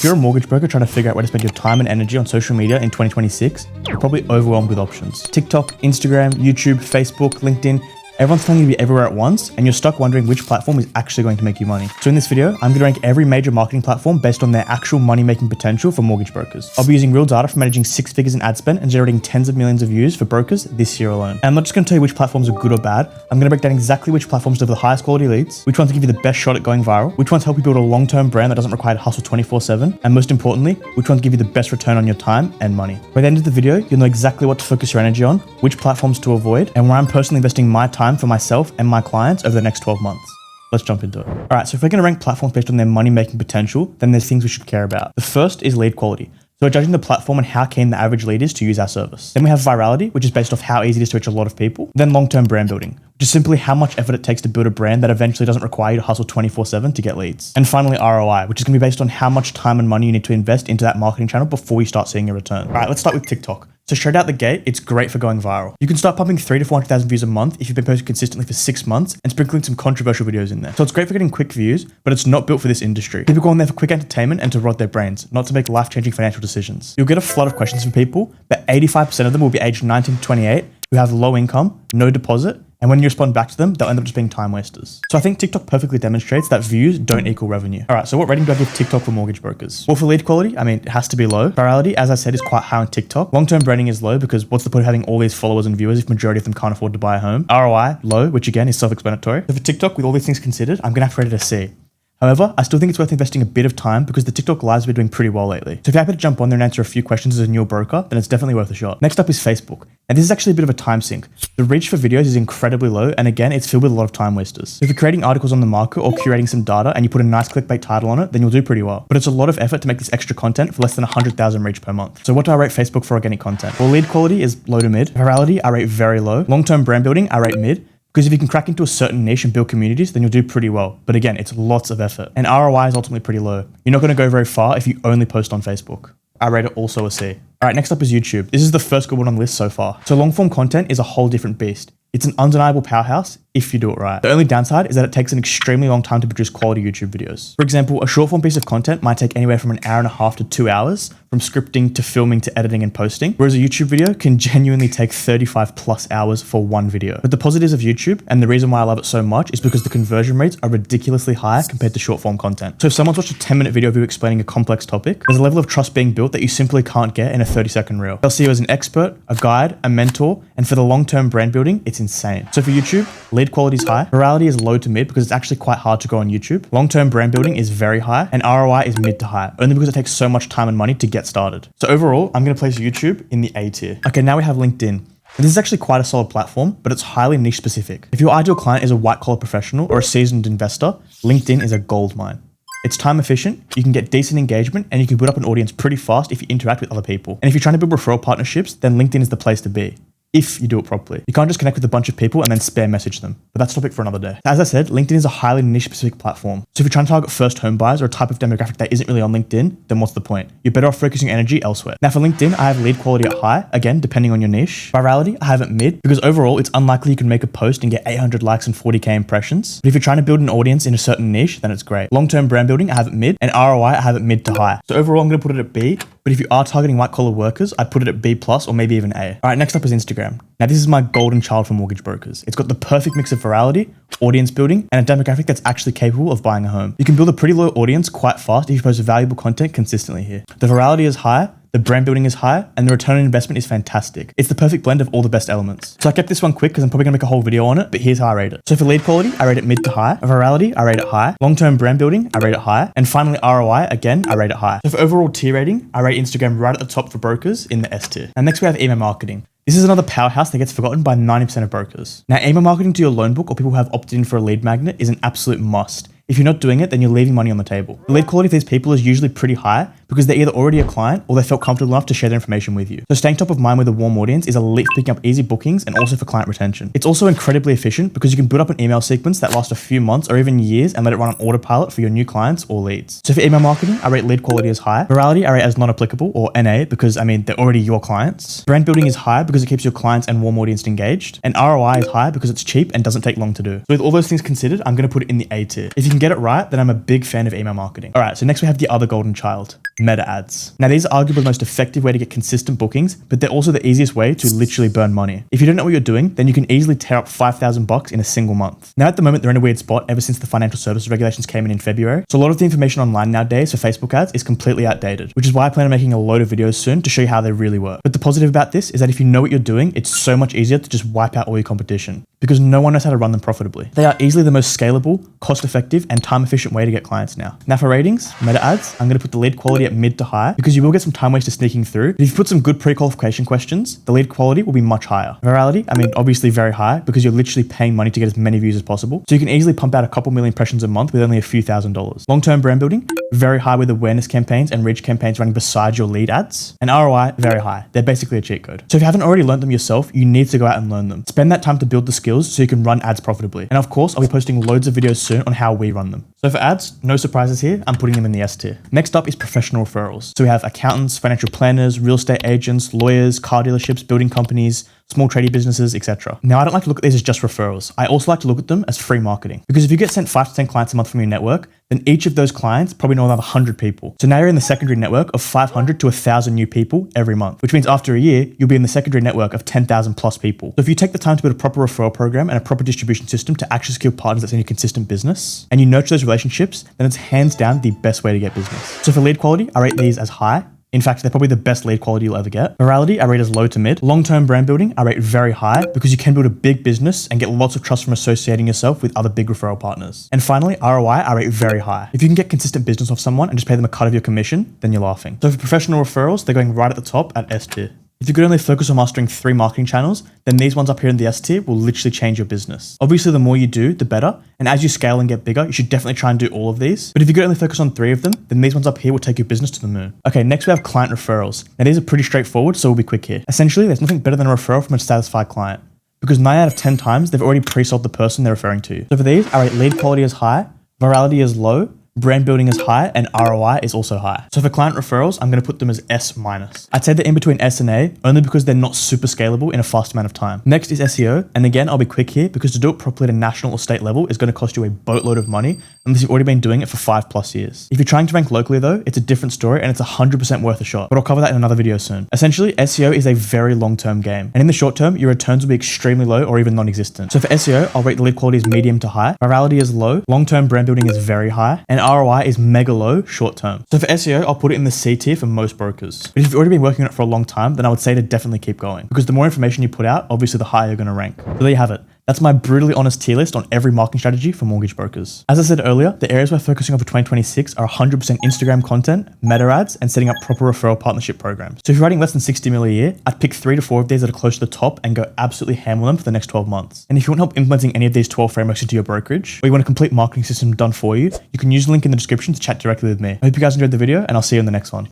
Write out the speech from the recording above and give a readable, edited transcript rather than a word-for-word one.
you're a mortgage broker trying to figure out where to spend your time and energy on social media in 2026, you're probably overwhelmed with options. TikTok, Instagram, YouTube, Facebook, LinkedIn, everyone's telling you to be everywhere at once, and you're stuck wondering which platform is actually going to make you money. So in this video, I'm going to rank every major marketing platform based on their actual money-making potential for mortgage brokers. I'll be using real data from managing 6 figures in ad spend and generating tens of millions of views for brokers this year alone. And I'm not just going to tell you which platforms are good or bad. I'm going to break down exactly which platforms deliver the highest quality leads, which ones give you the best shot at going viral, which ones help you build a long-term brand that doesn't require to hustle 24/7, and most importantly, which ones give you the best return on your time and money. By the end of the video, you'll know exactly what to focus your energy on, which platforms to avoid, and where I'm personally investing my time for myself and my clients over the next 12 months. Let's jump into it. All right, so if we're going to rank platforms based on their money-making potential, then there's things we should care about. The first is lead quality. So we're judging the platform and how keen the average lead is to use our service. Then we have virality, which is based off how easy it is to reach a lot of people. Then long-term brand building, which is simply how much effort it takes to build a brand that eventually doesn't require you to hustle 24/7 to get leads. And finally, ROI, which is going to be based on how much time and money you need to invest into that marketing channel before you start seeing a return. All right, let's start with TikTok. So straight out the gate, it's great for going viral. You can start pumping 300,000 to 400,000 views a month if you've been posting consistently for 6 months and sprinkling some controversial videos in there. So it's great for getting quick views, but it's not built for this industry. People go on there for quick entertainment and to rod their brains, not to make life-changing financial decisions. You'll get a flood of questions from people, but 85% of them will be aged 19 to 28 who have low income, no deposit, and when you respond back to them, they'll end up just being time wasters. So I think TikTok perfectly demonstrates that views don't equal revenue. All right, so what rating do I give TikTok for mortgage brokers? Well, for lead quality, I mean, it has to be low. Virality, as I said, is quite high on TikTok. Long-term branding is low because what's the point of having all these followers and viewers if majority of them can't afford to buy a home? ROI, low, which again is self-explanatory. So for TikTok, with all these things considered, I'm gonna have to rate it a C. However, I still think it's worth investing a bit of time because the TikTok lives have been doing pretty well lately. So if you're happy to jump on there and answer a few questions as a newer broker, then it's definitely worth a shot. Next up is Facebook. And this is actually a bit of a time sink. The reach for videos is incredibly low, and again, it's filled with a lot of time wasters. So if you're creating articles on the market or curating some data and you put a nice clickbait title on it, then you'll do pretty well. But it's a lot of effort to make this extra content for less than 100,000 reach per month. So what do I rate Facebook for organic content? Well, lead quality is low to mid. Virality, I rate very low. Long-term brand building, I rate mid. Because if you can crack into a certain niche and build communities, then you'll do pretty well. But again, it's lots of effort. And ROI is ultimately pretty low. You're not going to go very far if you only post on Facebook. I rate it also a C. All right, next up is YouTube. This is the first good one on the list so far. So long form content is a whole different beast. It's an undeniable powerhouse if you do it right. The only downside is that it takes an extremely long time to produce quality YouTube videos. For example, a short form piece of content might take anywhere from an hour and a half to 2 hours, from scripting to filming to editing and posting, whereas a YouTube video can genuinely take 35 plus hours for one video. But the positives of YouTube, and the reason why I love it so much, is because the conversion rates are ridiculously high compared to short form content. So if someone's watched a 10-minute video of you explaining a complex topic, there's a level of trust being built that you simply can't get in a 30-second reel. They'll see you as an expert, a guide, a mentor, and for the long-term brand building, it's insane. So for YouTube, lead quality is high, virality is low to mid because it's actually quite hard to grow on YouTube. Long-term brand building is very high, and ROI is mid to high, only because it takes so much time and money to get started. So overall, I'm going to place YouTube in the A tier. Okay, now we have LinkedIn. This is actually quite a solid platform, but it's highly niche specific. If your ideal client is a white collar professional or a seasoned investor, LinkedIn is a gold mine. It's time efficient, you can get decent engagement, and you can build up an audience pretty fast if you interact with other people. And if you're trying to build referral partnerships, then LinkedIn is the place to be. If you do it properly. You can't just connect with a bunch of people and then spam message them. But that's a topic for another day. As I said, LinkedIn is a highly niche specific platform. So if you're trying to target first home buyers or a type of demographic that isn't really on LinkedIn, then what's the point? You're better off focusing your energy elsewhere. Now for LinkedIn, I have lead quality at high, again, depending on your niche. Virality, I have it mid, because overall, it's unlikely you can make a post and get 800 likes and 40K impressions. But if you're trying to build an audience in a certain niche, then it's great. Long-term brand building, I have it mid, and ROI, I have it mid to high. So overall, I'm gonna put it at B, but if you are targeting white collar workers, I'd put it at B plus or maybe even A. All right, next up is Instagram. Now this is my golden child for mortgage brokers. It's got the perfect mix of virality, audience building, and a demographic that's actually capable of buying a home. You can build a pretty low audience quite fast if you post valuable content consistently here. The virality is high, the brand building is high, and the return on investment is fantastic. It's the perfect blend of all the best elements. So I kept this one quick because I'm probably gonna make a whole video on it, but here's how I rate it. So for lead quality, I rate it mid to high. Virality, I rate it high. Long-term brand building, I rate it high. And finally, ROI, again, I rate it high. So for overall tier rating, I rate Instagram right at the top for brokers in the S tier. And next we have email marketing. This is another powerhouse that gets forgotten by 90% of brokers. Now, email marketing to your loan book or people who have opted in for a lead magnet is an absolute must. If you're not doing it, then you're leaving money on the table. The lead quality of these people is usually pretty high because they're either already a client or they felt comfortable enough to share their information with you. So staying top of mind with a warm audience is elite for picking up easy bookings and also for client retention. It's also incredibly efficient because you can build up an email sequence that lasts a few months or even years and let it run on autopilot for your new clients or leads. So for email marketing, I rate lead quality as high. Virality, I rate as non-applicable or NA because, I mean, they're already your clients. Brand building is high because it keeps your clients and warm audience engaged. And ROI is high because it's cheap and doesn't take long to do. So with all those things considered, I'm going to put it in the A tier. If you can get it right, then I'm a big fan of email marketing. All right, so next we have the other golden child. Meta ads. Now these are arguably the most effective way to get consistent bookings, but they're also the easiest way to literally burn money. If you don't know what you're doing, then you can easily tear up $5,000 in a single month. Now at the moment, they're in a weird spot ever since the financial services regulations came in February. So a lot of the information online nowadays for Facebook ads is completely outdated, which is why I plan on making a load of videos soon to show you how they really work. But the positive about this is that if you know what you're doing, it's so much easier to just wipe out all your competition because no one knows how to run them profitably. They are easily the most scalable, cost-effective, and time-efficient way to get clients now. Now for ratings, Meta ads, I'm going to put the lead quality at mid to high because you will get some time waster sneaking through. But if you put some good pre-qualification questions, the lead quality will be much higher. Virality, obviously very high because you're literally paying money to get as many views as possible. So you can easily pump out a couple million impressions a month with only a few $1,000s. Long-term brand building, very high with awareness campaigns and reach campaigns running beside your lead ads. And ROI, very high. They're basically a cheat code. So if you haven't already learned them yourself, you need to go out and learn them. Spend that time to build the skills so you can run ads profitably. And of course, I'll be posting loads of videos soon on how we run them. So for ads, no surprises here. I'm putting them in the S tier. Next up is professional referrals. So we have accountants, financial planners, real estate agents, lawyers, car dealerships, building companies, small trading businesses, etc. Now, I don't like to look at these as just referrals. I also like to look at them as free marketing because if you get sent 5 to 10 clients a month from your network, then each of those clients probably know about 100 people. So now you're in the secondary network of 500 to 1,000 new people every month, which means after a year, you'll be in the secondary network of 10,000 plus people. So if you take the time to build a proper referral program and a proper distribution system to actually secure partners that's in your consistent business, and you nurture those relationships, then it's hands down the best way to get business. So for lead quality, I rate these as high. In fact, they're probably the best lead quality you'll ever get. Virality, I rate as low to mid. Long-term brand building, I rate very high because you can build a big business and get lots of trust from associating yourself with other big referral partners. And finally, ROI, I rate very high. If you can get consistent business off someone and just pay them a cut of your commission, then you're laughing. So for professional referrals, they're going right at the top at S tier. If you could only focus on mastering 3 marketing channels, then these ones up here in the S tier will literally change your business. Obviously, the more you do, the better. And as you scale and get bigger, you should definitely try and do all of these. But if you could only focus on 3 of them, then these ones up here will take your business to the moon. Okay, next we have client referrals. Now these are pretty straightforward, so we'll be quick here. Essentially, there's nothing better than a referral from a satisfied client because 9 out of 10 times, they've already pre-sold the person they're referring to. So for these, I rate lead quality as high, virality as low, brand building is high, and ROI is also high. So for client referrals, I'm going to put them as S-. I'd say they're in between S and A, only because they're not super scalable in a fast amount of time. Next is SEO, and again, I'll be quick here because to do it properly at a national or state level is going to cost you a boatload of money unless you've already been doing it for 5+ years. If you're trying to rank locally though, it's a different story and it's 100% worth a shot, but I'll cover that in another video soon. Essentially, SEO is a very long-term game, and in the short term, your returns will be extremely low or even non-existent. So for SEO, I'll rate the lead quality as medium to high, virality is low, long-term brand building is very high, and ROI is mega low short term. So for SEO, I'll put it in the C tier for most brokers. But if you've already been working on it for a long time, then I would say to definitely keep going because the more information you put out, obviously the higher you're going to rank. So there you have it. That's my brutally honest tier list on every marketing strategy for mortgage brokers. As I said earlier, the areas we're focusing on for 2026 are 100% Instagram content, meta ads, and setting up proper referral partnership programs. So if you're writing less than 60 mil a year, I'd pick 3 to 4 of these that are close to the top and go absolutely ham on them for the next 12 months. And if you want help implementing any of these 12 frameworks into your brokerage, or you want a complete marketing system done for you, you can use the link in the description to chat directly with me. I hope you guys enjoyed the video, and I'll see you in the next one.